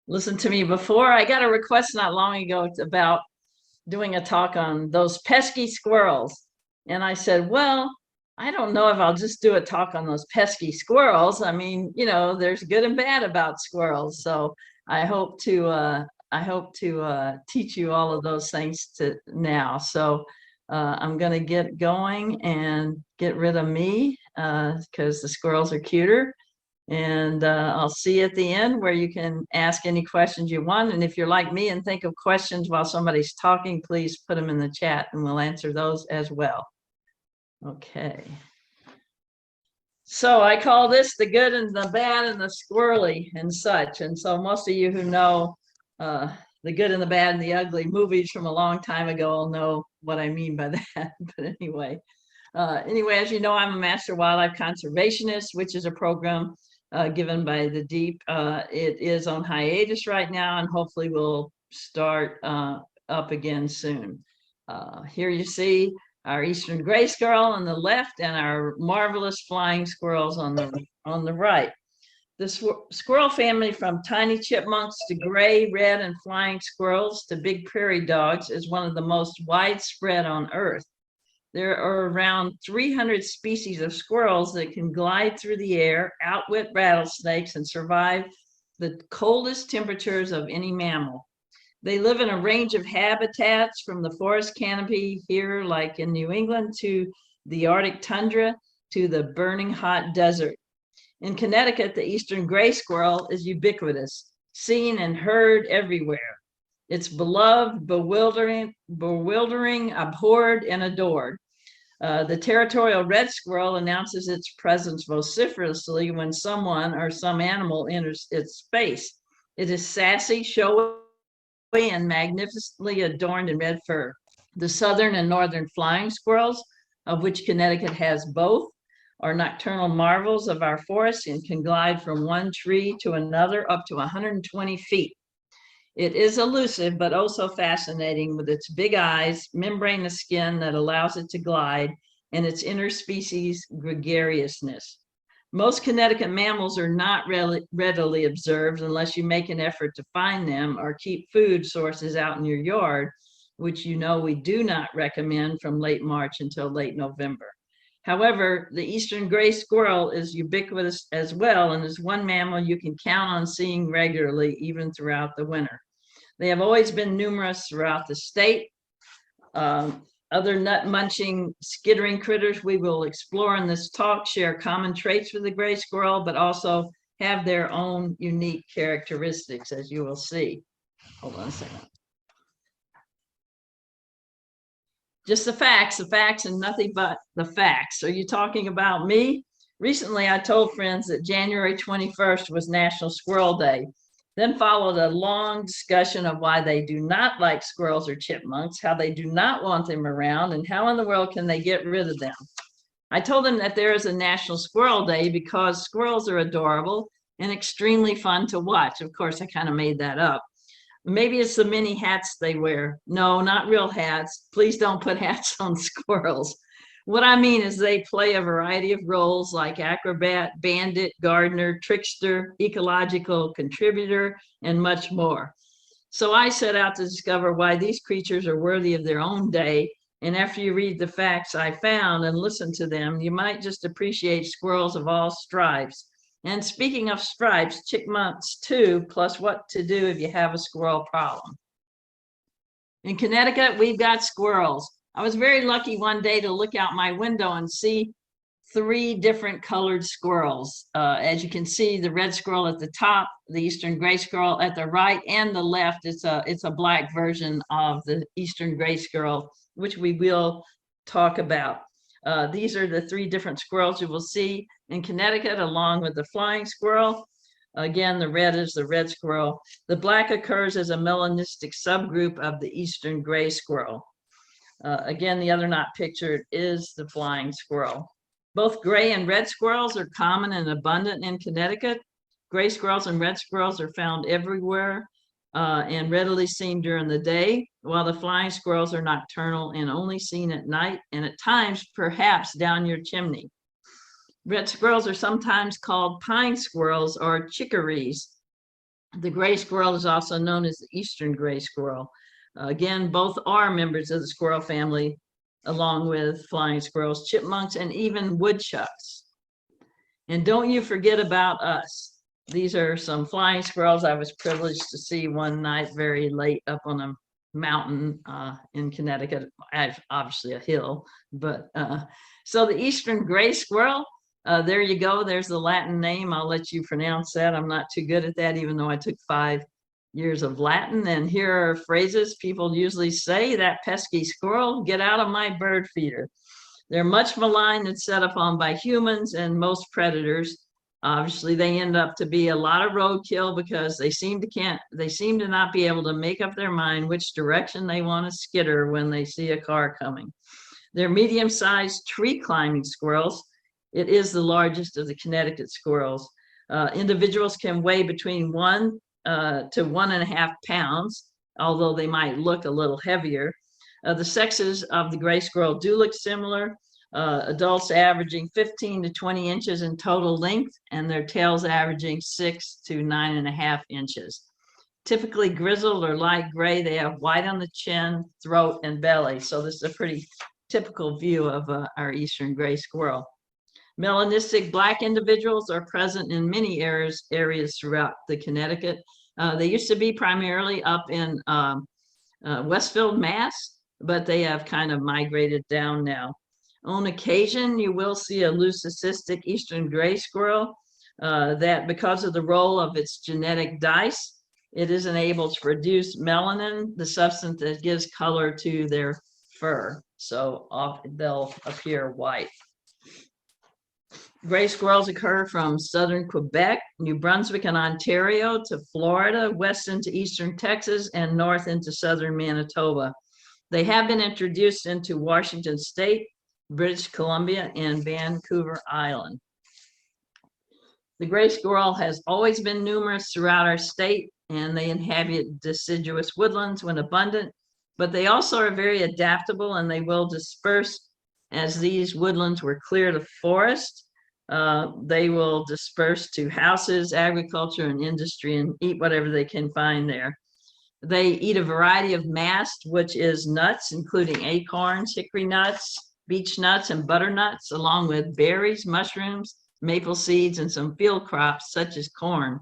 listen to me before. I got a request not long ago about doing a talk on those pesky squirrels. And I said, well, I don't know if I'll just do a talk on those pesky squirrels. I mean, there's good and bad about squirrels. So I hope to teach you all of those things to now. So I'm going to get going and get rid of me because the squirrels are cuter. And I'll see you at the end where you can ask any questions you want. And if you're like me and think of questions while somebody's talking, please put them in the chat and we'll answer those as well. Okay. So I call this the good and the bad and the squirrely and such. And so most of you who know the good and the bad and the ugly movies from a long time ago will know what I mean by that. But anyway, as you know, I'm a master wildlife conservationist, which is a program given by the Deep. It is on hiatus right now, and hopefully will start up again soon. Here you see our eastern gray squirrel on the left and our marvelous flying squirrels on the right. The squirrel family, from tiny chipmunks to gray, red, and flying squirrels to big prairie dogs, is one of the most widespread on Earth. There are around 300 species of squirrels that can glide through the air, outwit rattlesnakes, and survive the coldest temperatures of any mammal. They live in a range of habitats from the forest canopy here, like in New England, to the Arctic tundra, to the burning hot desert. In Connecticut, the eastern gray squirrel is ubiquitous, seen and heard everywhere. It's beloved, bewildering, abhorred, and adored. The territorial red squirrel announces its presence vociferously when someone or some animal enters its space. It is sassy, showy, and magnificently adorned in red fur. The southern and northern flying squirrels, of which Connecticut has both, are nocturnal marvels of our forests and can glide from one tree to another up to 120 feet. It is elusive, but also fascinating with its big eyes, membranous skin that allows it to glide, and its interspecies gregariousness. Most Connecticut mammals are not readily observed unless you make an effort to find them or keep food sources out in your yard, which we do not recommend from late March until late November. However, the eastern gray squirrel is ubiquitous as well and is one mammal you can count on seeing regularly, even throughout the winter. They have always been numerous throughout the state. Other nut-munching, skittering critters we will explore in this talk share common traits with the gray squirrel, but also have their own unique characteristics, as you will see. Hold on a second. Just the facts, and nothing but the facts. Are you talking about me? Recently, I told friends that January 21st was National Squirrel Day. Then followed a long discussion of why they do not like squirrels or chipmunks, how they do not want them around, and how in the world can they get rid of them. I told them that there is a National Squirrel Day because squirrels are adorable and extremely fun to watch. Of course, I kind of made that up. Maybe it's the mini hats they wear. No, not real hats. Please don't put hats on squirrels. What I mean is they play a variety of roles like acrobat, bandit, gardener, trickster, ecological contributor, and much more. So I set out to discover why these creatures are worthy of their own day. And after you read the facts I found and listen to them, you might just appreciate squirrels of all stripes. And speaking of stripes, chipmunks too, plus what to do if you have a squirrel problem. In Connecticut, we've got squirrels. I was very lucky one day to look out my window and see 3 different colored squirrels. As you can see, the red squirrel at the top, the eastern gray squirrel at the right, and the left. It's a black version of the eastern gray squirrel, which we will talk about. These are the 3 different squirrels you will see in Connecticut, along with the flying squirrel. Again, the red is the red squirrel. The black occurs as a melanistic subgroup of the eastern gray squirrel. Again, the other not pictured is the flying squirrel. Both gray and red squirrels are common and abundant in Connecticut. Gray squirrels and red squirrels are found everywhere and readily seen during the day, while the flying squirrels are nocturnal and only seen at night and at times perhaps down your chimney. Red squirrels are sometimes called pine squirrels or chickarees. The gray squirrel is also known as the eastern gray squirrel. Again, both are members of the squirrel family, along with flying squirrels, chipmunks, and even woodchucks. And don't you forget about us. These are some flying squirrels I was privileged to see one night very late up on a mountain in Connecticut, obviously a hill. But so the eastern gray squirrel, there you go. There's the Latin name. I'll let you pronounce that. I'm not too good at that, even though I took 5 years of Latin. And here are phrases people usually say: that pesky squirrel, get out of my bird feeder. They're much maligned and set upon by humans and most predators. Obviously, they end up to be a lot of roadkill because they seem to not be able to make up their mind which direction they want to skitter when they see a car coming. They're medium-sized tree climbing squirrels. It is the largest of the Connecticut squirrels. Individuals can weigh between 1 to 1.5 pounds, although they might look a little heavier. The sexes of the gray squirrel do look similar. Adults averaging 15 to 20 inches in total length, and their tails averaging 6 to 9.5 inches. Typically grizzled or light gray, they have white on the chin, throat, and belly. So this is a pretty typical view of our eastern gray squirrel. Melanistic black individuals are present in many areas throughout the Connecticut. They used to be primarily up in Westfield, Mass, but they have kind of migrated down now. On occasion, you will see a leucistic eastern gray squirrel that, because of the role of its genetic dice, it isn't able to produce melanin, the substance that gives color to their fur. So they'll appear white. Gray squirrels occur from southern Quebec, New Brunswick, and Ontario to Florida, west into eastern Texas, and north into southern Manitoba. They have been introduced into Washington State, British Columbia, and Vancouver Island. The gray squirrel has always been numerous throughout our state, and they inhabit deciduous woodlands when abundant, but they also are very adaptable, and they will disperse as these woodlands were cleared of forest. They will disperse to houses, agriculture, and industry and eat whatever they can find there. They eat a variety of mast, which is nuts, including acorns, hickory nuts, beech nuts, and butternuts, along with berries, mushrooms, maple seeds, and some field crops such as corn.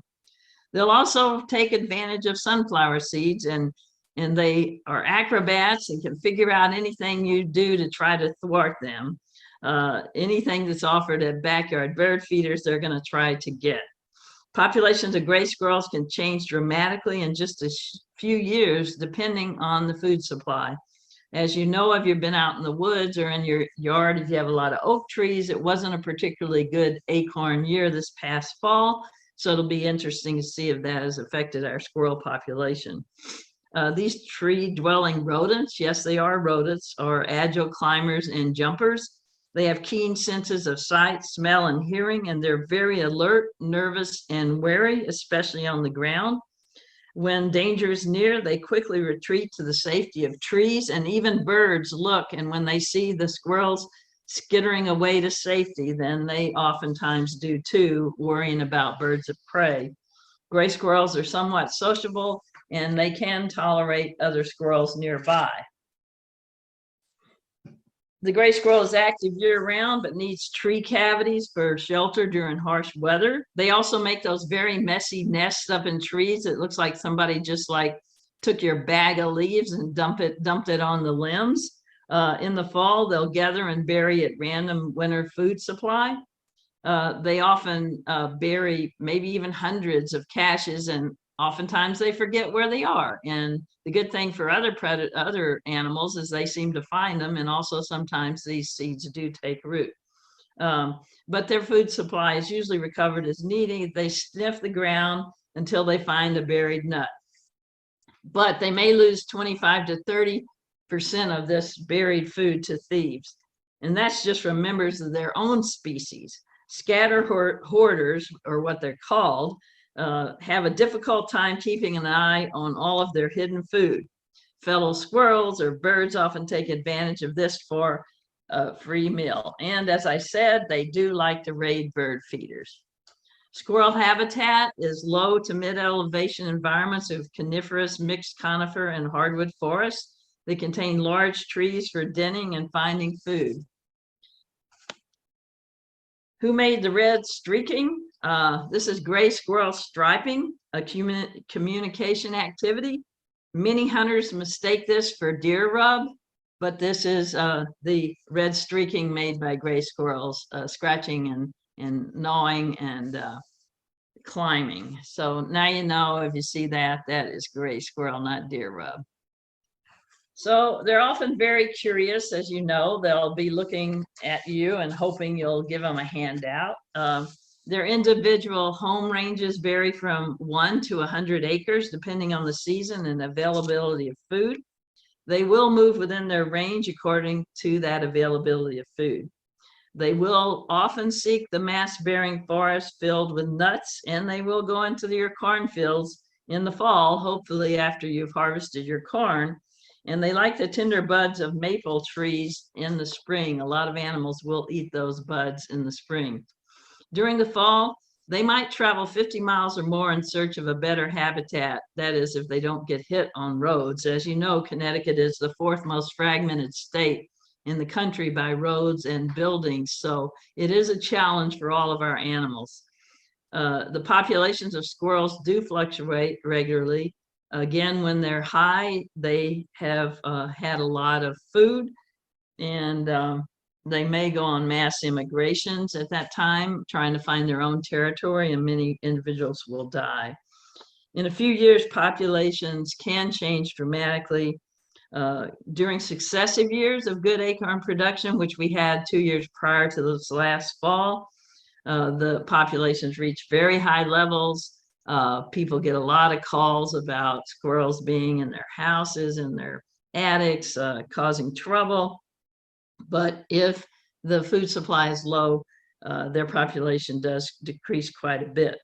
They'll also take advantage of sunflower seeds, and they are acrobats and can figure out anything you do to try to thwart them. Anything that's offered at backyard bird feeders, they're going to try to get. Populations of gray squirrels can change dramatically in just a few years, depending on the food supply. As you know, if you've been out in the woods or in your yard, if you have a lot of oak trees, it wasn't a particularly good acorn year this past fall. So it'll be interesting to see if that has affected our squirrel population. These tree-dwelling rodents, yes, they are rodents, are agile climbers and jumpers. They have keen senses of sight, smell, and hearing, and they're very alert, nervous, and wary, especially on the ground. When danger is near, they quickly retreat to the safety of trees, and even birds look, and when they see the squirrels skittering away to safety, then they oftentimes do too, worrying about birds of prey. Gray squirrels are somewhat sociable, and they can tolerate other squirrels nearby. The gray squirrel is active year-round, but needs tree cavities for shelter during harsh weather. They also make those very messy nests up in trees. It looks like somebody just like took your bag of leaves and dumped it on the limbs. In the fall, they'll gather and bury at random winter food supply. They often bury maybe even hundreds of caches, and oftentimes they forget where they are. And the good thing for other animals is they seem to find them, and also sometimes these seeds do take root. But their food supply is usually recovered as needed. They sniff the ground until they find a buried nut. But they may lose 25 to 30% of this buried food to thieves. And that's just from members of their own species. Scatter hoarders, or what they're called, have a difficult time keeping an eye on all of their hidden food. Fellow squirrels or birds often take advantage of this for a free meal. And as I said, they do like to raid bird feeders. Squirrel habitat is low to mid-elevation environments of coniferous, mixed conifer, and hardwood forests. They contain large trees for denning and finding food. Who made the red streaking? This is gray squirrel striping, a communication activity. Many hunters mistake this for deer rub, but this is the red streaking made by gray squirrels, scratching and gnawing and climbing. So now you know, if you see that, that is gray squirrel, not deer rub. So they're often very curious, as you know. They'll be looking at you and hoping you'll give them a handout. Their individual home ranges vary from 1 to 100 acres, depending on the season and availability of food. They will move within their range according to that availability of food. They will often seek the mass-bearing forest filled with nuts, and they will go into your cornfields in the fall, hopefully after you've harvested your corn. And they like the tender buds of maple trees in the spring. A lot of animals will eat those buds in the spring. During the fall, they might travel 50 miles or more in search of a better habitat. That is, if they don't get hit on roads. As you know, Connecticut is the 4th most fragmented state in the country by roads and buildings. So it is a challenge for all of our animals. The populations of squirrels do fluctuate regularly. Again, when they're high, they have had a lot of food, and they may go on mass immigrations at that time, trying to find their own territory, and many individuals will die. In a few years, populations can change dramatically. During successive years of good acorn production, which we had 2 years prior to this last fall, the populations reach very high levels. People get a lot of calls about squirrels being in their houses, in their attics, causing trouble. But if the food supply is low, their population does decrease quite a bit.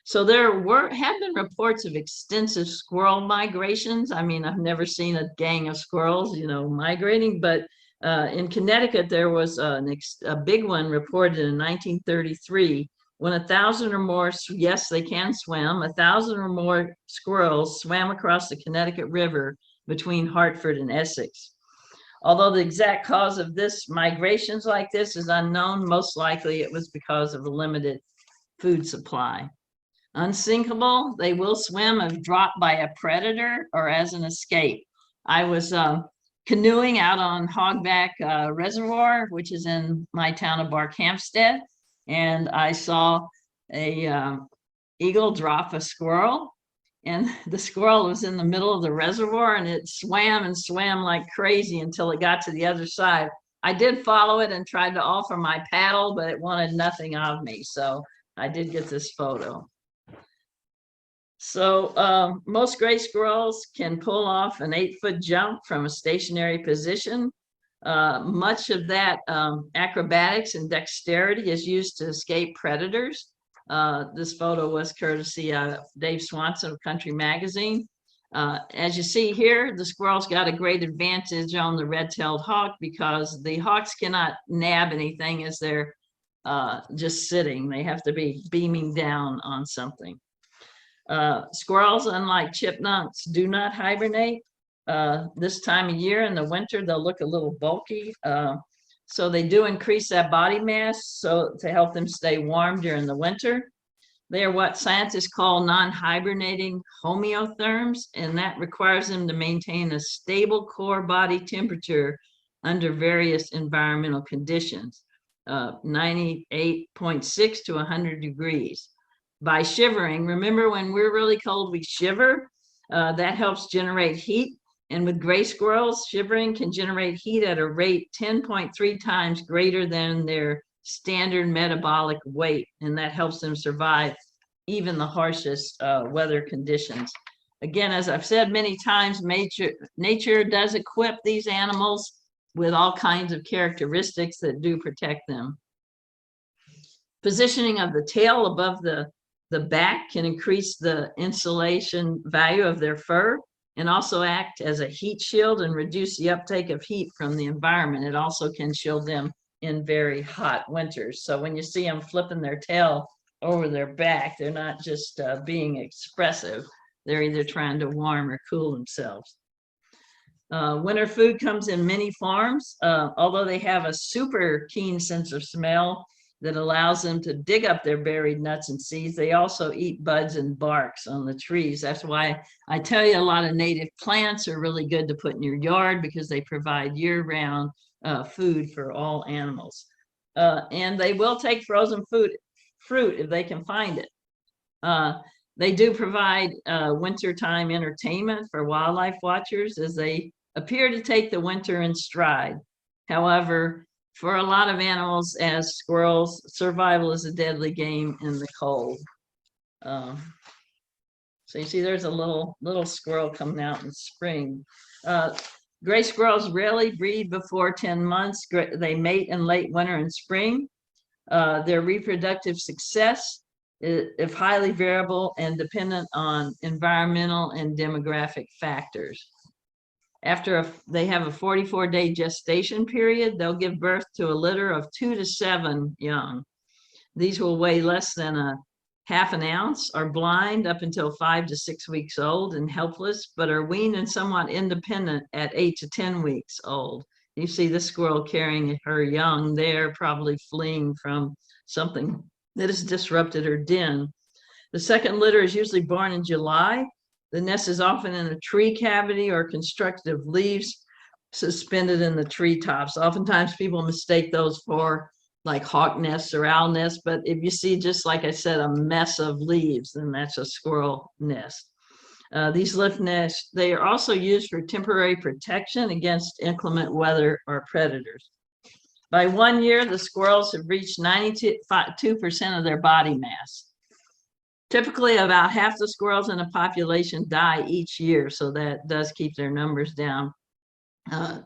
So there have been reports of extensive squirrel migrations. I mean, I've never seen a gang of squirrels, migrating, but in Connecticut, there was a big one reported in 1933 when 1,000 or more, yes, they can swim, 1,000 or more squirrels swam across the Connecticut River between Hartford and Essex. Although the exact cause of this migrations like this is unknown, most likely it was because of a limited food supply. Unsinkable, they will swim if dropped by a predator or as an escape. I was canoeing out on Hogback Reservoir, which is in my town of Barkhamsted, and I saw a eagle drop a squirrel, and the squirrel was in the middle of the reservoir, and it swam and swam like crazy until it got to the other side. I did follow it and tried to offer my paddle, but it wanted nothing of me, so I did get this photo. So most gray squirrels can pull off an 8-foot jump from a stationary position. Much of that acrobatics and dexterity is used to escape predators. This photo was courtesy of Dave Swanson of Country Magazine. As you see here, the squirrels got a great advantage on the red-tailed hawk because the hawks cannot nab anything as they're just sitting. They have to be beaming down on something. Squirrels, unlike chipmunks, do not hibernate. This time of year in the winter, they'll look a little bulky. So they do increase that body mass so to help them stay warm during the winter. They are what scientists call non-hibernating homeotherms, and that requires them to maintain a stable core body temperature under various environmental conditions, 98.6 to 100 degrees. By shivering, remember when we're really cold, we shiver. That helps generate heat. And with gray squirrels, shivering can generate heat at a rate 10.3 times greater than their standard metabolic weight. And that helps them survive even the harshest weather conditions. Again, as I've said many times, nature does equip these animals with all kinds of characteristics that do protect them. Positioning of the tail above the back can increase the insulation value of their fur and also act as a heat shield and reduce the uptake of heat from the environment. It also can shield them in very hot winters. So when you see them flipping their tail over their back, they're not just being expressive. They're either trying to warm or cool themselves. Winter food comes in many forms. Although they have a super keen sense of smell that allows them to dig up their buried nuts and seeds, they also eat buds and barks on the trees. That's why I tell you a lot of native plants are really good to put in your yard, because they provide year-round food for all animals. And they will take frozen fruit if they can find it. They do provide wintertime entertainment for wildlife watchers, as they appear to take the winter in stride. However, for a lot of animals, as squirrels, survival is a deadly game in the cold. So you see there's a little squirrel coming out in spring. Gray squirrels rarely breed before 10 months. They mate in late winter and spring. Their reproductive success is highly variable and dependent on environmental and demographic factors. After they have a 44-day gestation period, they'll give birth to a litter of 2 to 7 young. These will weigh less than a half an ounce, are blind up until 5 to 6 weeks old and helpless, but are weaned and somewhat independent at 8 to 10 weeks old. You see the squirrel carrying her young there, probably fleeing from something that has disrupted her den. The second litter is usually born in July. The nest is often in a tree cavity or constructed of leaves suspended in the treetops. Oftentimes people mistake those for like hawk nests or owl nests, but if you see, just like I said, a mess of leaves, then that's a squirrel nest. These lift nests, they are also used for temporary protection against inclement weather or predators. By 1 year, the squirrels have reached 92% of their body mass. Typically, about half the squirrels in a population die each year, so that does keep their numbers down.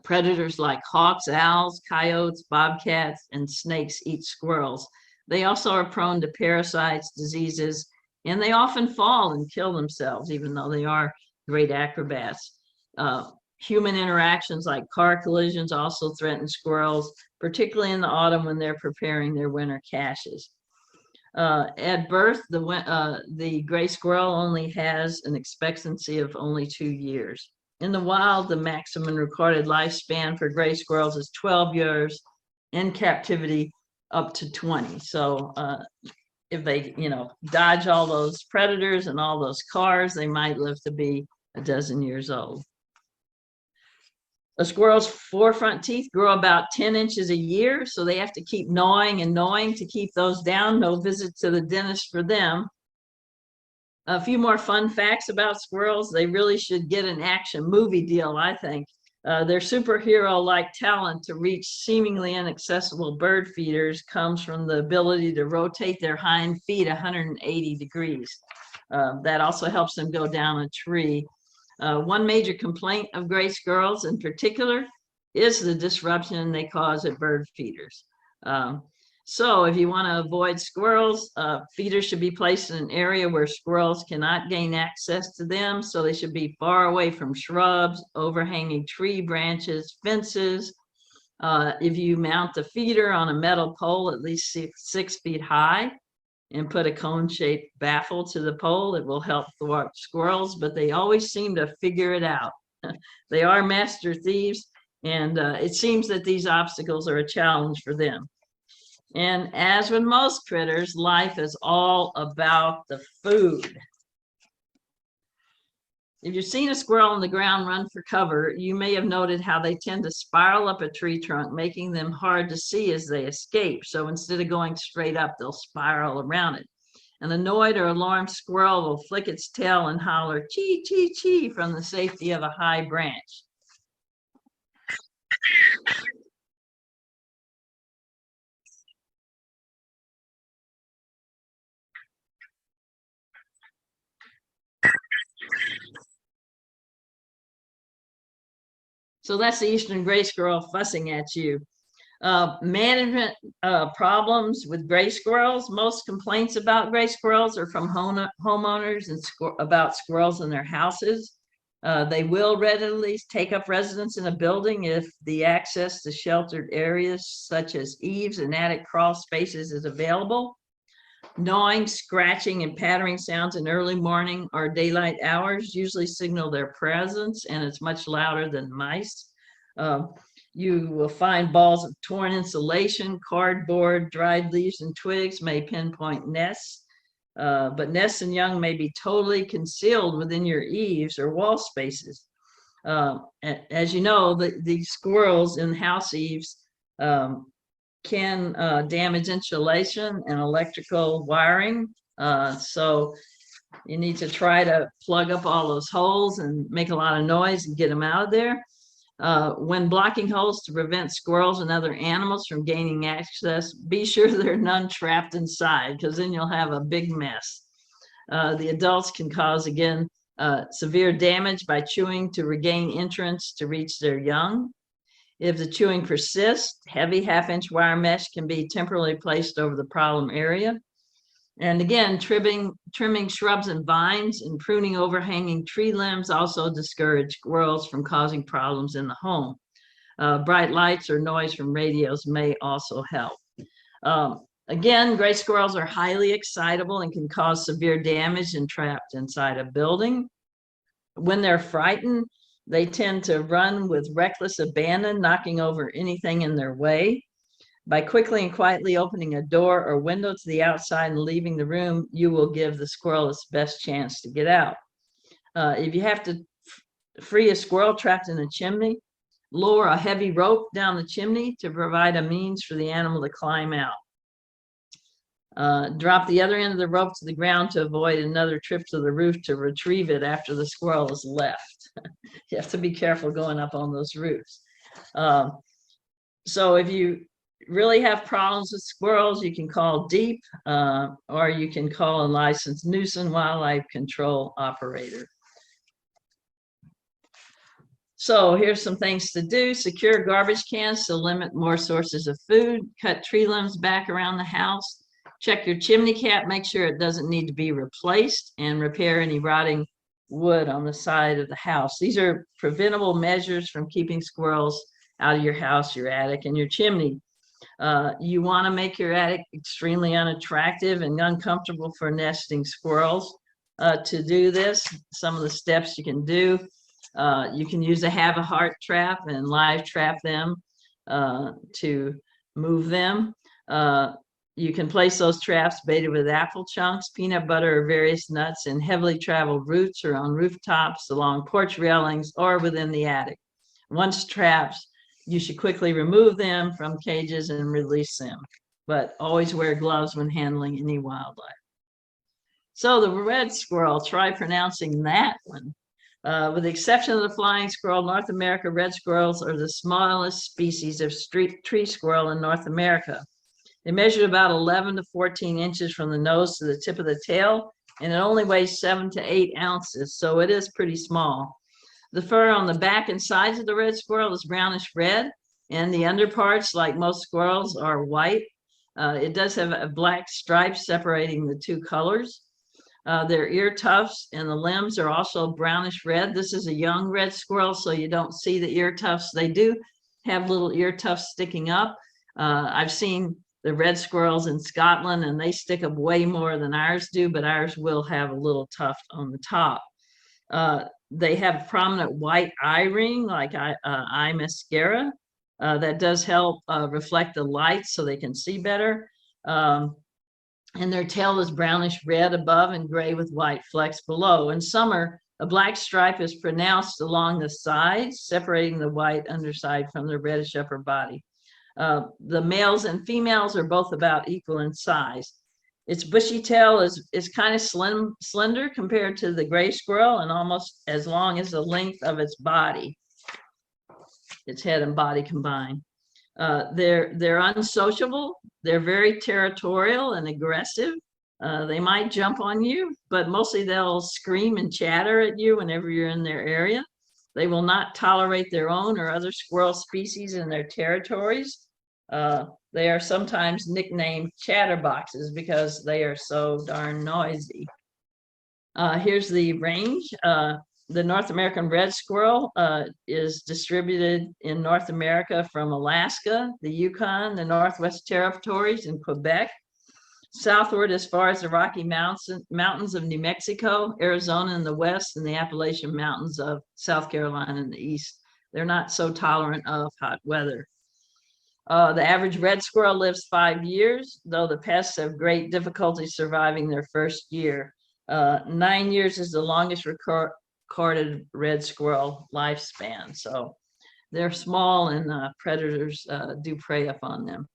Predators like hawks, owls, coyotes, bobcats, and snakes eat squirrels. They also are prone to parasites, diseases, and they often fall and kill themselves, even though they are great acrobats. Human interactions like car collisions also threaten squirrels, particularly in the autumn when they're preparing their winter caches. At birth, the gray squirrel only has an expectancy of only 2 years. In the wild, the maximum recorded lifespan for gray squirrels is 12 years, in captivity up to 20. So if they, dodge all those predators and all those cars, they might live to be a dozen years old. A squirrel's forefront teeth grow about 10 inches a year, so they have to keep gnawing and gnawing to keep those down. No visit to the dentist for them. A few more fun facts about squirrels. They really should get an action movie deal, I think. Their superhero-like talent to reach seemingly inaccessible bird feeders comes from the ability to rotate their hind feet 180 degrees. That also helps them go down a tree. One major complaint of gray squirrels in particular is the disruption they cause at bird feeders. So if you want to avoid squirrels, feeders should be placed in an area where squirrels cannot gain access to them. So they should be far away from shrubs, overhanging tree branches, fences. If you mount the feeder on a metal pole at least 6 feet high, and put a cone-shaped baffle to the pole, it will help thwart squirrels, but they always seem to figure it out. They are master thieves, and it seems that these obstacles are a challenge for them. And as with most critters, life is all about the food. If you've seen a squirrel on the ground run for cover, you may have noted how they tend to spiral up a tree trunk, making them hard to see as they escape. So instead of going straight up, they'll spiral around it. An annoyed or alarmed squirrel will flick its tail and holler, "Chee, chee, chee," from the safety of a high branch. So that's the eastern gray squirrel fussing at you. Management problems with gray squirrels. Most complaints about gray squirrels are from homeowners and about squirrels in their houses. They will readily take up residence in a building if the access to sheltered areas such as eaves and attic crawl spaces is available. Gnawing, scratching, and pattering sounds in early morning or daylight hours usually signal their presence, and it's much louder than mice. You will find balls of torn insulation, cardboard, dried leaves, and twigs may pinpoint nests. But nests and young may be totally concealed within your eaves or wall spaces. As you know, these squirrels in house eaves can damage insulation and electrical wiring. So you need to try to plug up all those holes and make a lot of noise and get them out of there. When blocking holes to prevent squirrels and other animals from gaining access, be sure there are none trapped inside, because then you'll have a big mess. The adults can cause, again, severe damage by chewing to regain entrance to reach their young. If the chewing persists, heavy half-inch wire mesh can be temporarily placed over the problem area. And again, trimming shrubs and vines and pruning overhanging tree limbs also discourage squirrels from causing problems in the home. Bright lights or noise from radios may also help. Again, gray squirrels are highly excitable and can cause severe damage and trapped inside a building. When they're frightened, they tend to run with reckless abandon, knocking over anything in their way. By quickly and quietly opening a door or window to the outside and leaving the room, you will give the squirrel its best chance to get out. If you have to free a squirrel trapped in a chimney, lower a heavy rope down the chimney to provide a means for the animal to climb out. Drop the other end of the rope to the ground to avoid another trip to the roof to retrieve it after the squirrel is left. You have to be careful going up on those roofs. So if you really have problems with squirrels, you can call DEEP, or you can call a licensed nuisance wildlife control operator. So here's some things to do. Secure garbage cans to limit more sources of food. Cut tree limbs back around the house. Check your chimney cap, make sure it doesn't need to be replaced, and repair any rotting wood on the side of the house. These are preventable measures from keeping squirrels out of your house, your attic, and your chimney. You want to make your attic extremely unattractive and uncomfortable for nesting squirrels. To do this, some of the steps you can do, you can use a have a heart trap and live trap them to move them. You can place those traps baited with apple chunks, peanut butter, or various nuts in heavily traveled routes or on rooftops, along porch railings, or within the attic. Once trapped, you should quickly remove them from cages and release them, but always wear gloves when handling any wildlife. So the red squirrel, try pronouncing that one. With the exception of the flying squirrel, North America red squirrels are the smallest species of tree squirrel in North America. They measure about 11 to 14 inches from the nose to the tip of the tail, and it only weighs 7 to 8 ounces, so it is pretty small. The fur on the back and sides of the red squirrel is brownish red, and the underparts, like most squirrels, are white. It does have a black stripe separating the two colors. Their ear tufts and the limbs are also brownish red. This is a young red squirrel, so you don't see the ear tufts. They do have little ear tufts sticking up. I've seen the red squirrels in Scotland, and they stick up way more than ours do, but ours will have a little tuft on the top. They have prominent white eye ring, like eye mascara. That does help reflect the light so they can see better. And their tail is brownish red above and gray with white flecks below. In summer, a black stripe is pronounced along the sides, separating the white underside from the reddish upper body. The males and females are both about equal in size. Its bushy tail is kind of slender compared to the gray squirrel, and almost as long as the length of its body, its head and body combined. They're unsociable. They're very territorial and aggressive. They might jump on you, but mostly they'll scream and chatter at you whenever you're in their area. They will not tolerate their own or other squirrel species in their territories. They are sometimes nicknamed chatterboxes because they are so darn noisy. Here's the range. The North American red squirrel is distributed in North America from Alaska, the Yukon, the Northwest Territories, and Quebec, southward as far as the Rocky Mountains of New Mexico, Arizona in the west, and the Appalachian Mountains of South Carolina in the east. They're not so tolerant of hot weather. The average red squirrel lives 5 years, though the pests have great difficulty surviving their first year. 9 years is the longest recorded red squirrel lifespan. So they're small, and predators do prey upon them.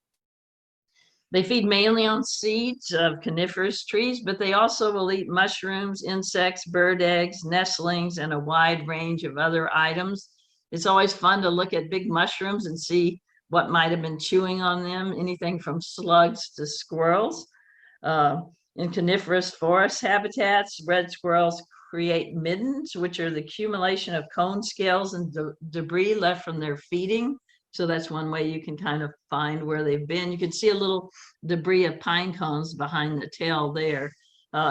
They feed mainly on seeds of coniferous trees, but they also will eat mushrooms, insects, bird eggs, nestlings, and a wide range of other items. It's always fun to look at big mushrooms and see what might have been chewing on them, anything from slugs to squirrels. In coniferous forest habitats, red squirrels create middens, which are the accumulation of cone scales and debris left from their feeding. So that's one way you can kind of find where they've been. You can see a little debris of pine cones behind the tail there.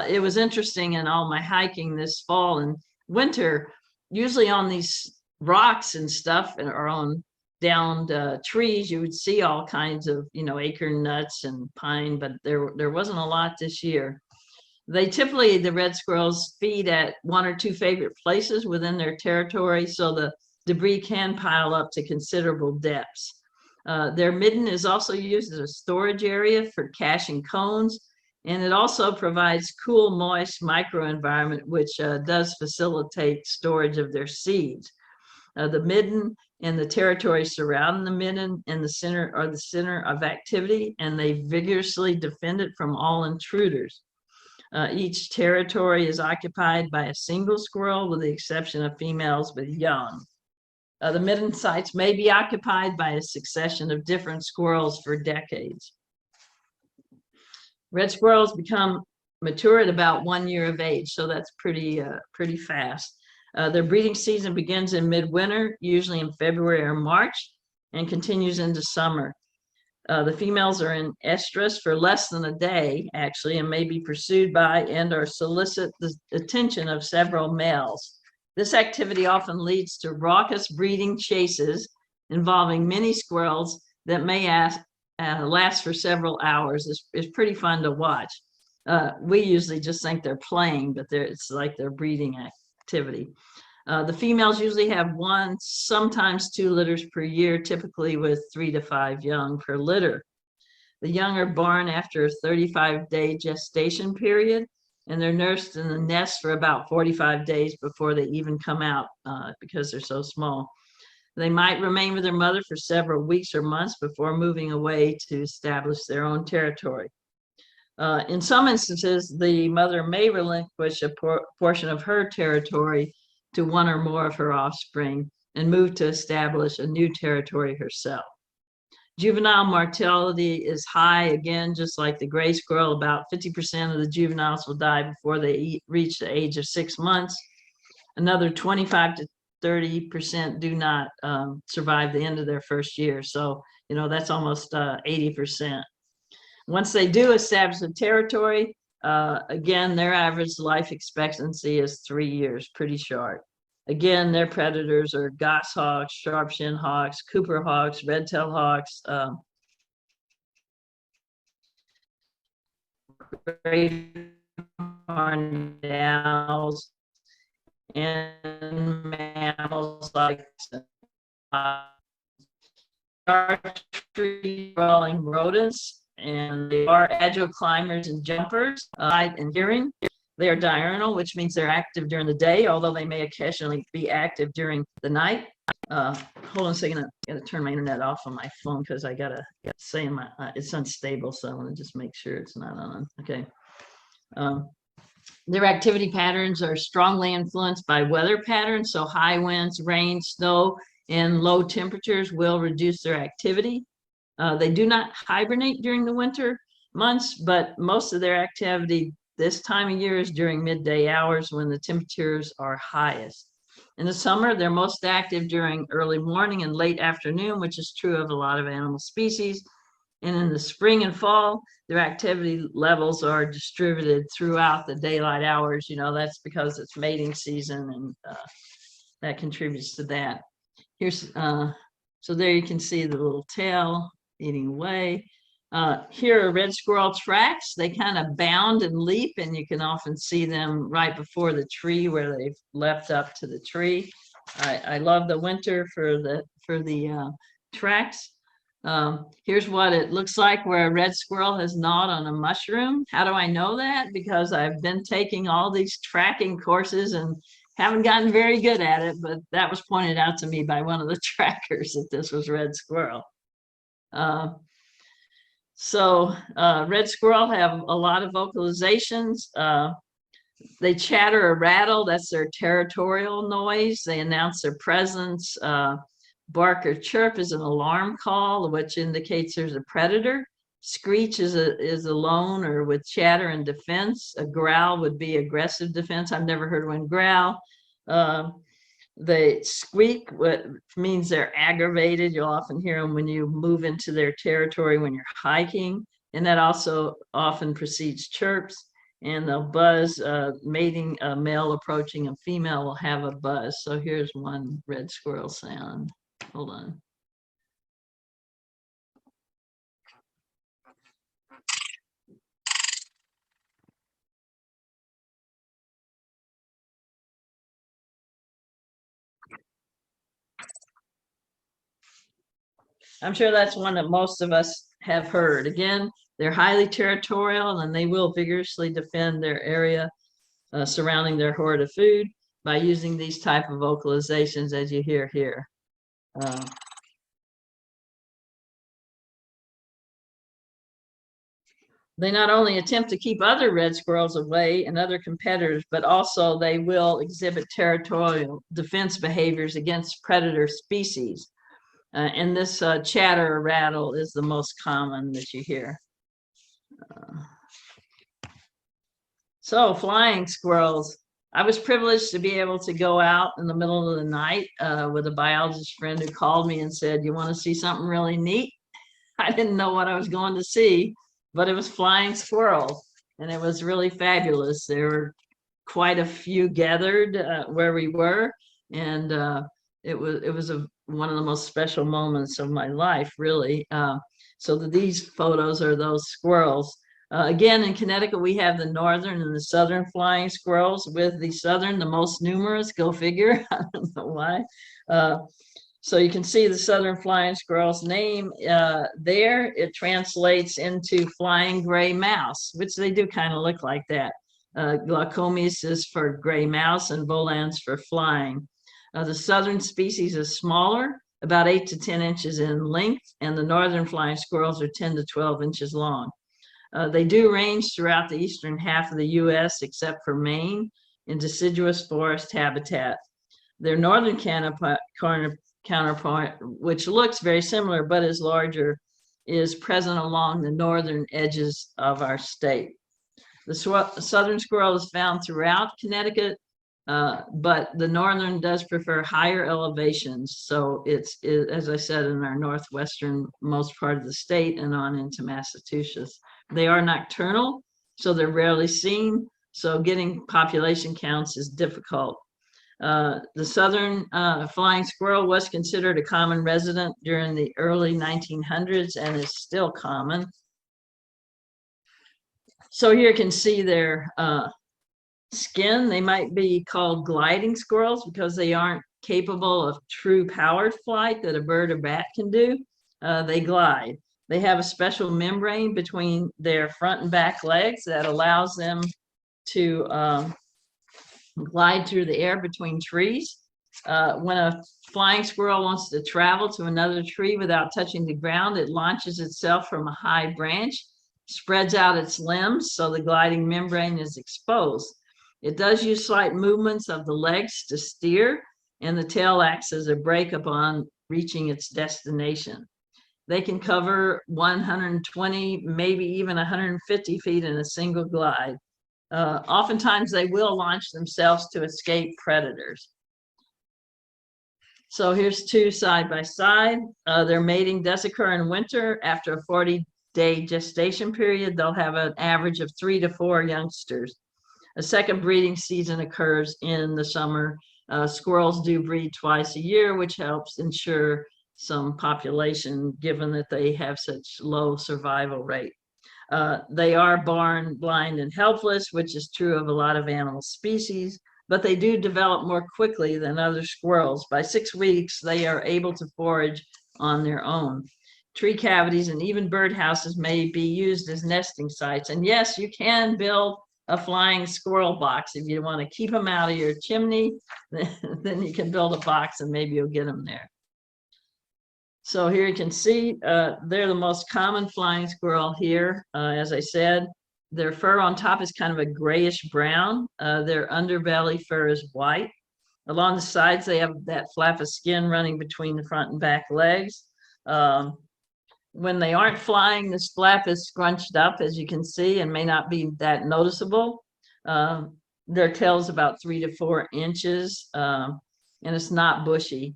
It was interesting in all my hiking this fall and winter, usually on these rocks and stuff, or on downed trees, you would see all kinds of, acorn nuts and pine, but there wasn't a lot this year. The red squirrels feed at one or two favorite places within their territory, so the debris can pile up to considerable depths. Their midden is also used as a storage area for caching cones, and it also provides cool, moist microenvironment, which does facilitate storage of their seeds. The midden and the territory surrounding the midden and the center are the center of activity, and they vigorously defend it from all intruders. Each territory is occupied by a single squirrel, with the exception of females with young. The midden sites may be occupied by a succession of different squirrels for decades. Red squirrels become mature at about 1 year of age, so that's pretty fast. Their breeding season begins in midwinter, usually in February or March, and continues into summer. The females are in estrus for less than a day, actually, and may be pursued by and or solicit the attention of several males. This activity often leads to raucous breeding chases involving many squirrels that may last for several hours. It's pretty fun to watch. We usually just think they're playing, but it's like their breeding activity. The females usually have 1, sometimes 2 litters per year, typically with 3 to 5 young per litter. The young are born after a 35-day gestation period, and they're nursed in the nest for about 45 days before they even come out, because they're so small. They might remain with their mother for several weeks or months before moving away to establish their own territory. In some instances, the mother may relinquish a portion of her territory to one or more of her offspring and move to establish a new territory herself. Juvenile mortality is high, again, just like the gray squirrel. About 50% of the juveniles will die before they reach the age of 6 months. Another 25 to 30% do not survive the end of their first year. So, that's almost 80%. Once they do establish a territory, again, their average life expectancy is 3 years, pretty short. Again, their predators are goshawks, sharp-shinned hawks, Cooper hawks, red-tailed hawks, great horned owls, and mammals like tree-crawling rodents. And they are agile climbers and jumpers, sight and hearing. They are diurnal, which means they're active during the day, although they may occasionally be active during the night. Hold on a second, I gotta turn my internet off on my phone because I gotta say it's unstable, so I want to just make sure it's not on. Okay. Their activity patterns are strongly influenced by weather patterns, so high winds, rain, snow, and low temperatures will reduce their activity. They do not hibernate during the winter months, but most of their activity this time of year is during midday hours when the temperatures are highest. In the summer, they're most active during early morning and late afternoon, which is true of a lot of animal species. And in the spring and fall, their activity levels are distributed throughout the daylight hours. That's because it's mating season, and that contributes to that. Here's so there you can see the little tail eating away. Here are red squirrel tracks. They kind of bound and leap, and you can often see them right before the tree where they've leapt up to the tree. I love the winter for the tracks. Here's what it looks like where a red squirrel has gnawed on a mushroom. How do I know that? Because I've been taking all these tracking courses and haven't gotten very good at it, but that was pointed out to me by one of the trackers that this was red squirrel. Red squirrel have a lot of vocalizations. They chatter or rattle. That's their territorial noise. They announce their presence. Bark or chirp is an alarm call, which indicates there's a predator. Screech is alone or with chatter and defense. A growl would be aggressive defense. I've never heard one growl. They squeak, what means they're aggravated. You'll often hear them when you move into their territory when you're hiking, and that also often precedes chirps. And they'll buzz, mating. A male approaching a female will have a buzz. So here's one red squirrel sound. Hold on. I'm sure that's one that most of us have heard. Again, they're highly territorial, and they will vigorously defend their area surrounding their hoard of food by using these type of vocalizations as you hear here. They not only attempt to keep other red squirrels away and other competitors, but also they will exhibit territorial defense behaviors against predator species. And this chatter or rattle is the most common that you hear. So flying squirrels. I was privileged to be able to go out in the middle of the night with a biologist friend who called me and said, "You want to see something really neat?" I didn't know what I was going to see, but it was flying squirrels, and it was really fabulous. There were quite a few gathered where we were, and it was one of the most special moments of my life, really. So these photos are those squirrels. Again, in Connecticut, we have the northern and the southern flying squirrels, with the southern the most numerous. Go figure. I don't know why. So you can see the southern flying squirrel's name there. It translates into flying gray mouse, which they do kind of look like that. Glaucomes is for gray mouse, and volans for flying. The southern species is smaller, about 8 to 10 inches in length, and the northern flying squirrels are 10 to 12 inches long. They do range throughout the eastern half of the U.S., except for Maine, in deciduous forest habitat. Their northern counterpart, which looks very similar but is larger, is present along the northern edges of our state. The southern squirrel is found throughout Connecticut, but the northern does prefer higher elevations. So it's, as I said, in our northwestern most part of the state and on into Massachusetts. They are nocturnal, so they're rarely seen. So getting population counts is difficult. The southern flying squirrel was considered a common resident during the early 1900s and is still common. So here you can see their skin. They might be called gliding squirrels because they aren't capable of true powered flight that a bird or bat can do. They glide. They have a special membrane between their front and back legs that allows them to glide through the air between trees. When a flying squirrel wants to travel to another tree without touching the ground, it launches itself from a high branch, spreads out its limbs so the gliding membrane is exposed. It does use slight movements of the legs to steer, and the tail acts as a brake upon reaching its destination. They can cover 120, maybe even 150 feet in a single glide. Oftentimes they will launch themselves to escape predators. So here's two side by side. Their mating does occur in winter after a day gestation period, they'll have an average of 3 to 4 youngsters. A second breeding season occurs in the summer. Squirrels do breed twice a year, which helps ensure some population, given that they have such low survival rate. They are born blind and helpless, which is true of a lot of animal species, but they do develop more quickly than other squirrels. By 6 weeks, they are able to forage on their own. Tree cavities and even birdhouses may be used as nesting sites. And yes, you can build a flying squirrel box. If you want to keep them out of your chimney, then you can build a box and maybe you'll get them there. So here you can see they're the most common flying squirrel here. As I said, their fur on top is kind of a grayish brown. Their underbelly fur is white. Along the sides, they have that flap of skin running between the front and back legs. When they aren't flying, this flap is scrunched up, as you can see, and may not be that noticeable. Their tail is about 3 to 4 inches, and it's not bushy.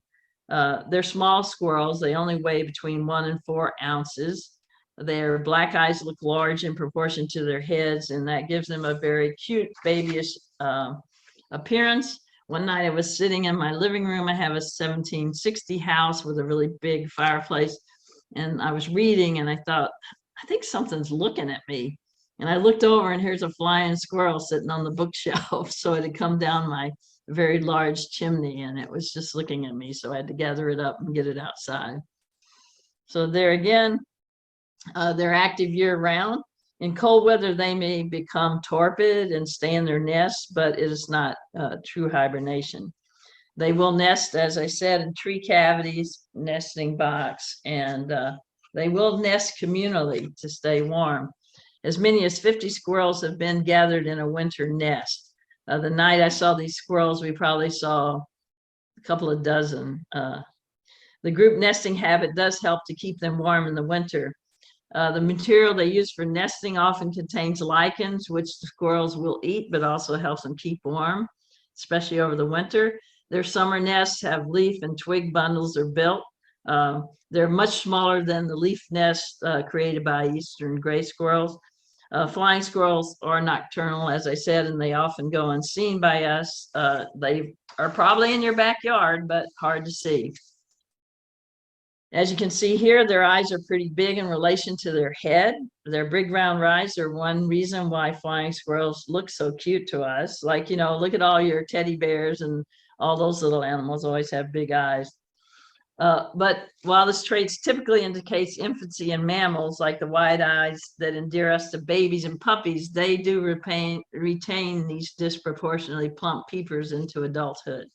They're small squirrels. They only weigh between 1 and 4 ounces. Their black eyes look large in proportion to their heads, and that gives them a very cute, babyish appearance. One night I was sitting in my living room. I have a 1760 house with a really big fireplace, and I was reading, and I thought, I think something's looking at me. And I looked over, and here's a flying squirrel sitting on the bookshelf. So it had come down my very large chimney, and it was just looking at me. So I had to gather it up and get it outside. So there again, they're active year round. In cold weather, they may become torpid and stay in their nests, but it is not true hibernation. They will nest, as I said, in tree cavities, nesting box, and they will nest communally to stay warm. As many as 50 squirrels have been gathered in a winter nest. The night I saw these squirrels, we probably saw a couple of dozen. The group nesting habit does help to keep them warm in the winter. The material they use for nesting often contains lichens, which the squirrels will eat, but also helps them keep warm, especially over the winter. Their summer nests have leaf and twig bundles are built. They're much smaller than the leaf nests created by eastern gray squirrels. Flying squirrels are nocturnal, as I said, and they often go unseen by us. They are probably in your backyard, but hard to see. As you can see here, their eyes are pretty big in relation to their head. Their big round eyes are one reason why flying squirrels look so cute to us. Like, you know, look at all your teddy bears and all those little animals always have big eyes. But while this trait typically indicates infancy in mammals, like the wide eyes that endear us to babies and puppies, they do retain these disproportionately plump peepers into adulthood.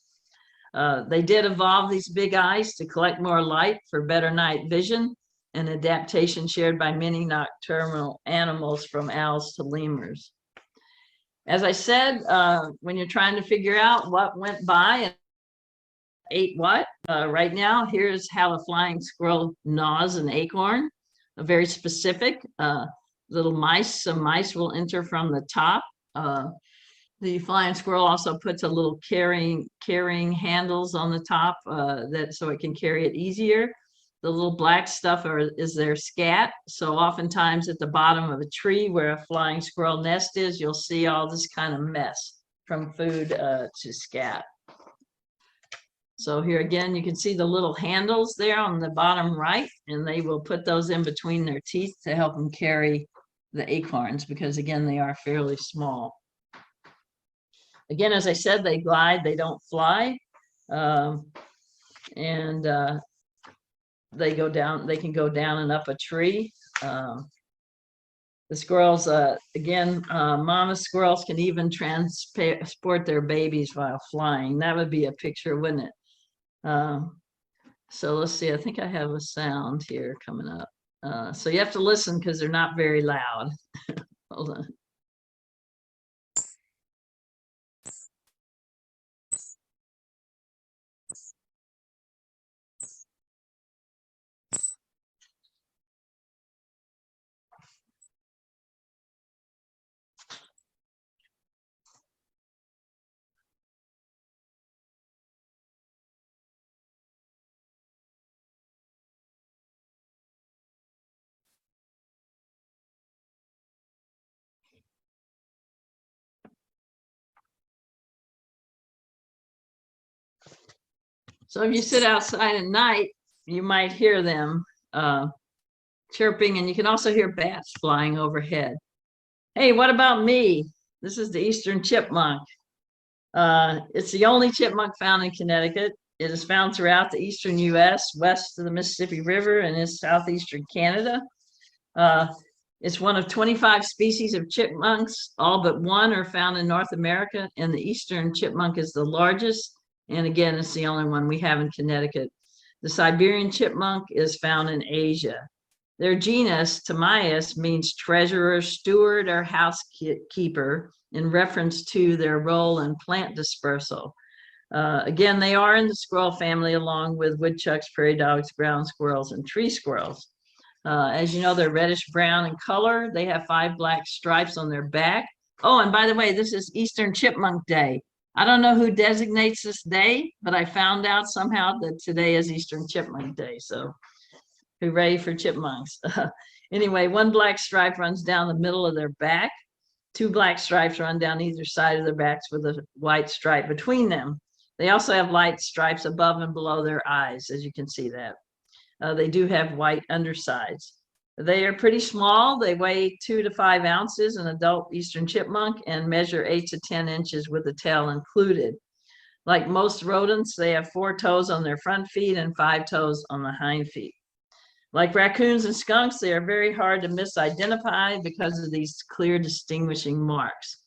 They did evolve these big eyes to collect more light for better night vision, an adaptation shared by many nocturnal animals from owls to lemurs. As I said, when you're trying to figure out what went by and ate what, right now, here's how a flying squirrel gnaws an acorn, very specific. Little mice, some mice will enter from the top. The flying squirrel also puts a little carrying handles on the top so it can carry it easier. The little black stuff is their scat. So oftentimes at the bottom of a tree where a flying squirrel nest is, you'll see all this kind of mess from food to scat. So here again, you can see the little handles there on the bottom right, and they will put those in between their teeth to help them carry the acorns, because again, they are fairly small. Again, as I said, they glide, they don't fly. And they can go down and up a tree. The squirrels, again, mama squirrels can even transport their babies while flying. That would be a picture, wouldn't it? So let's see, I think I have a sound here coming up. So you have to listen because they're not very loud. Hold on. So if you sit outside at night, you might hear them chirping, and you can also hear bats flying overhead. Hey, what about me? This is the eastern chipmunk. It's the only chipmunk found in Connecticut. It is found throughout the eastern U.S., west of the Mississippi River, and in southeastern Canada. It's one of 25 species of chipmunks. All but one are found in North America, and the eastern chipmunk is the largest. And again, it's the only one we have in Connecticut. The Siberian chipmunk is found in Asia. Their genus, Tamias, means treasurer, steward, or housekeeper in reference to their role in plant dispersal. Again, they are in the squirrel family along with woodchucks, prairie dogs, ground squirrels, and tree squirrels. As you know, they're reddish brown in color. They have 5 black stripes on their back. Oh, and by the way, this is Eastern Chipmunk Day. I don't know who designates this day, but I found out somehow that today is Eastern Chipmunk Day. So hooray for chipmunks. Anyway, 1 black stripe runs down the middle of their back. 2 black stripes run down either side of their backs with a white stripe between them. They also have light stripes above and below their eyes, as you can see that. They do have white undersides. They are pretty small. They weigh 2 to 5 ounces, an adult eastern chipmunk, and measure 8 to 10 inches with the tail included. Like most rodents, they have 4 toes on their front feet and 5 toes on the hind feet. Like raccoons and skunks, they are very hard to misidentify because of these clear distinguishing marks.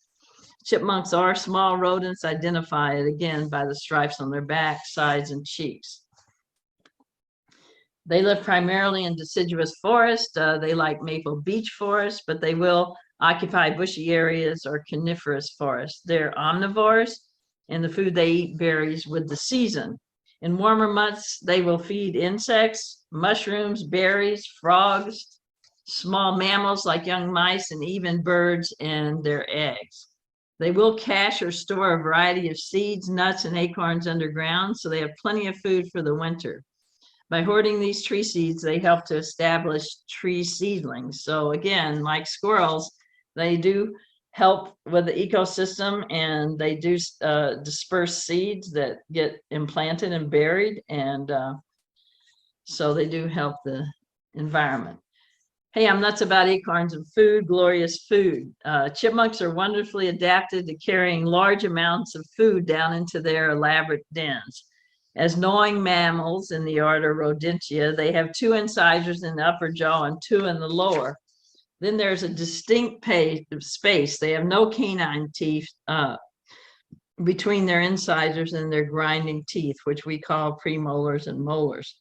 Chipmunks are small rodents, identified again by the stripes on their back, sides, and cheeks. They live primarily in deciduous forest. They like maple beech forest, but they will occupy bushy areas or coniferous forests. They're omnivores, and the food they eat varies with the season. In warmer months, they will feed insects, mushrooms, berries, frogs, small mammals like young mice, and even birds and their eggs. They will cache or store a variety of seeds, nuts, and acorns underground, so they have plenty of food for the winter. By hoarding these tree seeds, they help to establish tree seedlings. So again, like squirrels, they do help with the ecosystem, and they do disperse seeds that get implanted and buried, and so they do help the environment. Hey, I'm nuts about acorns and food, glorious food. Chipmunks are wonderfully adapted to carrying large amounts of food down into their elaborate dens. As gnawing mammals in the order Rodentia, they have 2 incisors in the upper jaw and 2 in the lower. Then there's a distinct space. They have no canine teeth between their incisors and their grinding teeth, which we call premolars and molars.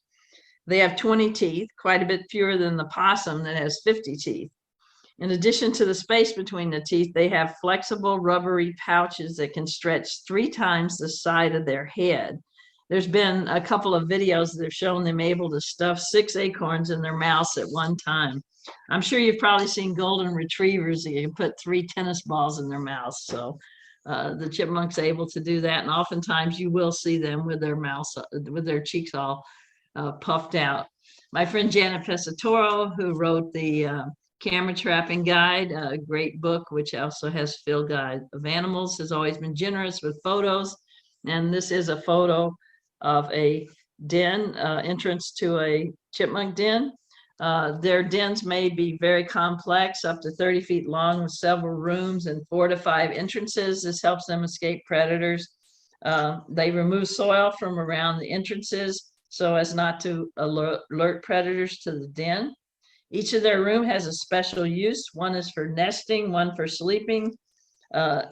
They have 20 teeth, quite a bit fewer than the possum that has 50 teeth. In addition to the space between the teeth, they have flexible rubbery pouches that can stretch 3 times the side of their head. There's been a couple of videos that have shown them able to stuff 6 acorns in their mouths at one time. I'm sure you've probably seen golden retrievers that you can put 3 tennis balls in their mouths. So the chipmunk's able to do that, and oftentimes you will see them with their mouths, with their cheeks all puffed out. My friend Janet Pesatoro, who wrote the Camera Trapping Guide, a great book which also has field guide of animals, has always been generous with photos, and this is a photo of a den, entrance to a chipmunk den. Their dens may be very complex, up to 30 feet long, with several rooms and 4 to 5 entrances. This helps them escape predators. They remove soil from around the entrances so as not to alert predators to the den. Each of their room has a special use. One is for nesting, one for sleeping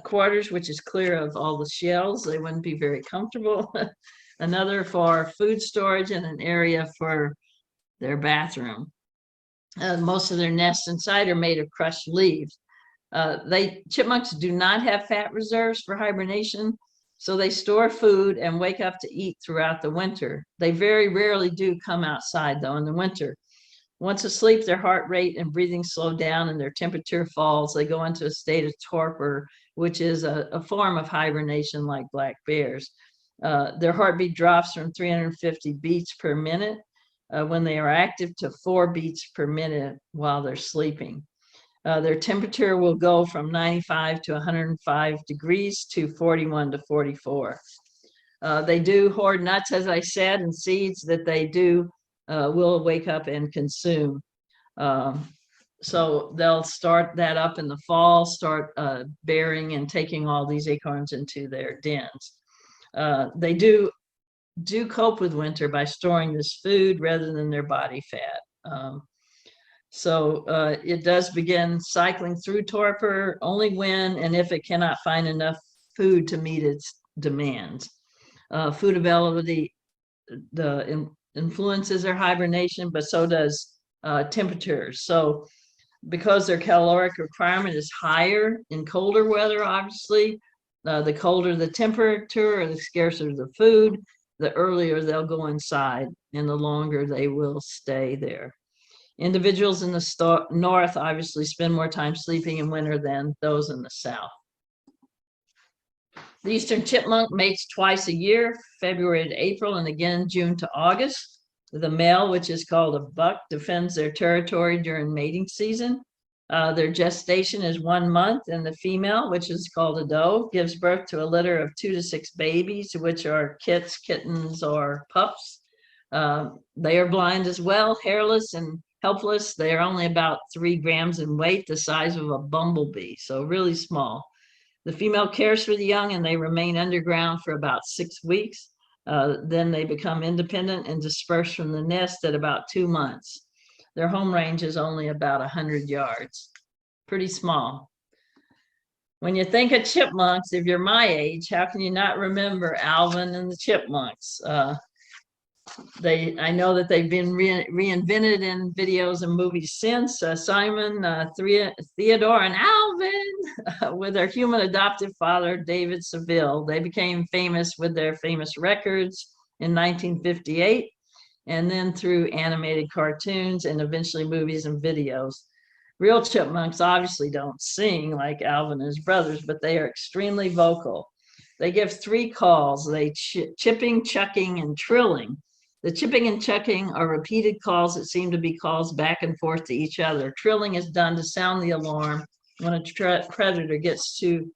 quarters, which is clear of all the shells. They wouldn't be very comfortable. Another for food storage, and an area for their bathroom. Most of their nests inside are made of crushed leaves. Chipmunks do not have fat reserves for hibernation, so they store food and wake up to eat throughout the winter. They very rarely do come outside, though, in the winter. Once asleep, their heart rate and breathing slow down and their temperature falls. They go into a state of torpor, which is a form of hibernation like black bears. Their heartbeat drops from 350 beats per minute when they are active to 4 beats per minute while they're sleeping. Their temperature will go from 95 to 105 degrees to 41 to 44. They do hoard nuts, as I said, and seeds that they do will wake up and consume. Um, so they'll start that up in the fall, start bearing and taking all these acorns into their dens. They do cope with winter by storing this food rather than their body fat. So it does begin cycling through torpor only when and if it cannot find enough food to meet its demands. Food availability influences their hibernation, but so does temperatures. So because their caloric requirement is higher in colder weather, obviously, the colder the temperature or the scarcer the food, the earlier they'll go inside and the longer they will stay there. Individuals in the north obviously spend more time sleeping in winter than those in the south. The eastern chipmunk mates twice a year, February to April, and again June to August. The male, which is called a buck, defends their territory during mating season. Their gestation is 1 month, and the female, which is called a doe, gives birth to a litter of 2 to 6 babies, which are kits, kittens, or pups. They are blind as well, hairless and helpless. They are only about 3 grams in weight, the size of a bumblebee, so really small. The female cares for the young and they remain underground for about 6 weeks. Then they become independent and disperse from the nest at about 2 months. Their home range is only about 100 yards. Pretty small. When you think of chipmunks, if you're my age, how can you not remember Alvin and the Chipmunks? I know that they've been reinvented in videos and movies since. Simon, Theodore, and Alvin, with their human adoptive father, David Seville. They became famous with their famous records in 1958, and then through animated cartoons and eventually movies and videos. Real chipmunks obviously don't sing like Alvin and his brothers, but they are extremely vocal. They give 3 calls, chipping, chucking, and trilling. The chipping and chucking are repeated calls that seem to be calls back and forth to each other. Trilling is done to sound the alarm when a predator gets too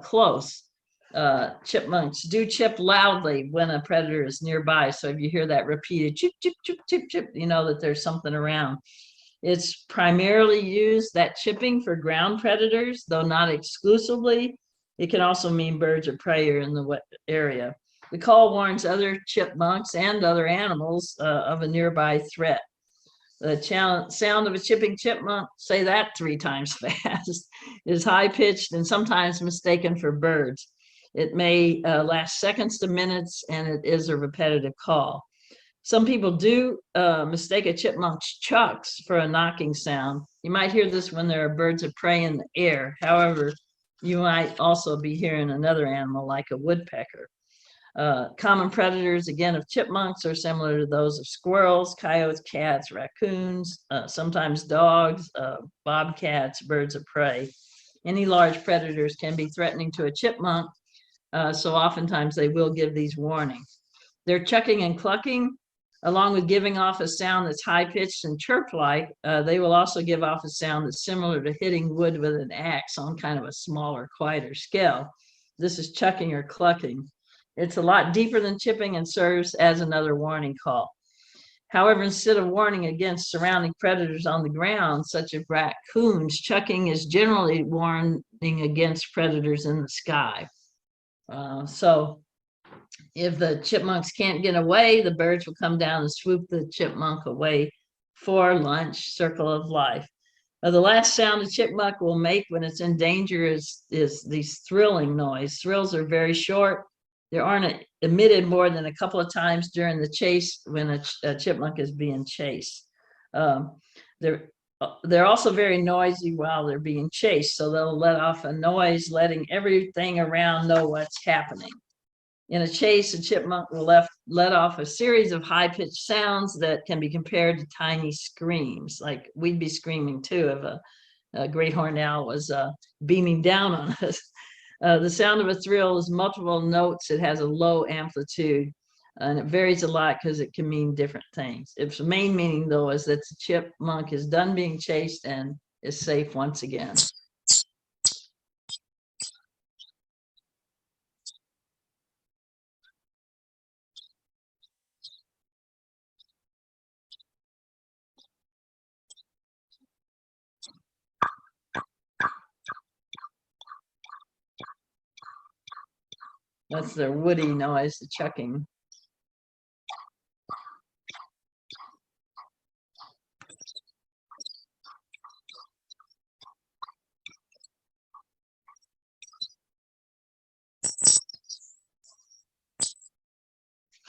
close. Chipmunks do chip loudly when a predator is nearby. So if you hear that repeated chip, chip, chip, chip, chip, you know that there's something around. It's primarily used, that chipping, for ground predators, though not exclusively. It can also mean birds of prey are in the area. The call warns other chipmunks and other animals of a nearby threat. The sound of a chipping chipmunk, say that 3 times fast, is high-pitched and sometimes mistaken for birds. It may last seconds to minutes, and it is a repetitive call. Some people do mistake a chipmunk's chucks for a knocking sound. You might hear this when there are birds of prey in the air. However, you might also be hearing another animal like a woodpecker. Common predators, again, of chipmunks are similar to those of squirrels, coyotes, cats, raccoons, sometimes dogs, bobcats, birds of prey. Any large predators can be threatening to a chipmunk, so oftentimes they will give these warnings. Their chucking and clucking, along with giving off a sound that's high-pitched and chirp-like, they will also give off a sound that's similar to hitting wood with an axe on kind of a smaller, quieter scale. This is chucking or clucking. It's a lot deeper than chipping and serves as another warning call. However, instead of warning against surrounding predators on the ground, such as raccoons, chucking is generally warning against predators in the sky. So if the chipmunks can't get away, the birds will come down and swoop the chipmunk away for lunch, circle of life. The last sound a chipmunk will make when it's in danger is these thrilling noise. Thrills are very short. They aren't emitted more than a couple of times during the chase when a chipmunk is being chased. They're also very noisy while they're being chased, so they'll let off a noise, letting everything around know what's happening. In a chase, a chipmunk will let off a series of high-pitched sounds that can be compared to tiny screams, like we'd be screaming too if a great horned owl was beaming down on us. The sound of a thrill is multiple notes. It has a low amplitude, and it varies a lot because it can mean different things. Its main meaning, though, is that the chipmunk is done being chased and is safe once again. That's their woody noise, the chucking.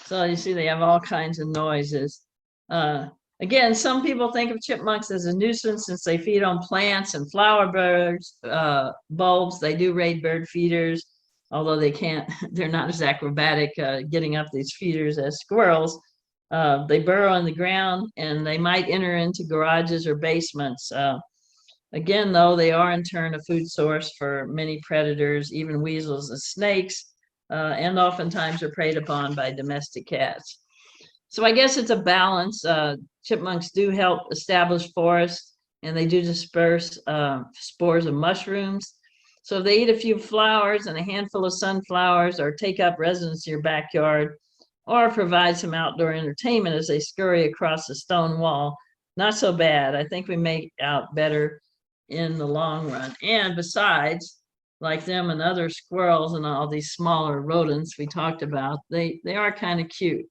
So you see, they have all kinds of noises. Again, some people think of chipmunks as a nuisance since they feed on plants and flower birds, bulbs. They do raid bird feeders, although they can't, they're not as acrobatic getting up these feeders as squirrels. They burrow in the ground and they might enter into garages or basements. Again, though, they are in turn a food source for many predators, even weasels and snakes, and oftentimes are preyed upon by domestic cats. So I guess it's a balance. Chipmunks do help establish forests and they do disperse spores of mushrooms. So if they eat a few flowers and a handful of sunflowers or take up residence in your backyard or provide some outdoor entertainment as they scurry across the stone wall, not so bad. I think we make out better in the long run. And besides, like them and other squirrels and all these smaller rodents we talked about, they are kind of cute.